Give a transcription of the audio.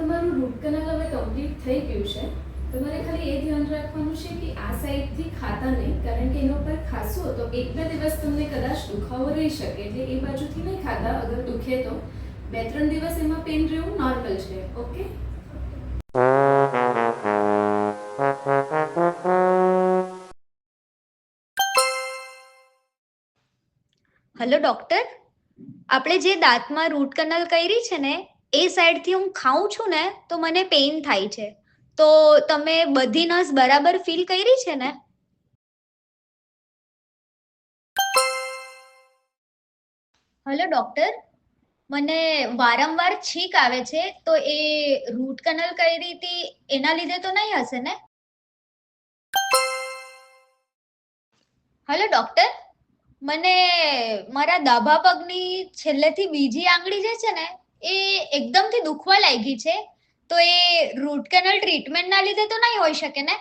તમારું root canal હવે complete થઈ ગયું છે. તમારે ખાલી એ ધ્યાન રાખવાનું છે કે આ સાઈડથી ખાતા નહીં, કારણ કે એના ઉપર ખાશો તો 1-2 દિવસ તમને કદાચ દુખાવો રહી શકે. એટલે એ બાજુથી નહીં ખાતા. અગર દુખે તો 2-3 દિવસ એમાં પેન રહેવું નોર્મલ છે. ઓકે. હેલો ડોક્ટર, આપણે જે દાંતમાં રૂટ કેનાલ કરી છે ને એ સાઈડથી હું ખાઉં છું ને તો મને પેઇન થાય છે. તો તમે બધી નસ બરાબર ફીલ કરી છે ને? હેલો ડોક્ટર, મને વારંવાર છીંક આવે છે, તો એ રૂટ કેનાલ કરી હતી એના લીધે તો નહીં હશે ને? હેલો ડોક્ટર, મને મારા ડાબા પગની છેલ્લેથી બીજી આંગળી જે છે ને એ એકદમથી દુખવા લાગી છે. તો એ રૂટ કેનાલ ટ્રીટમેન્ટના લીધે તો નહીં હોઈ શકે ને?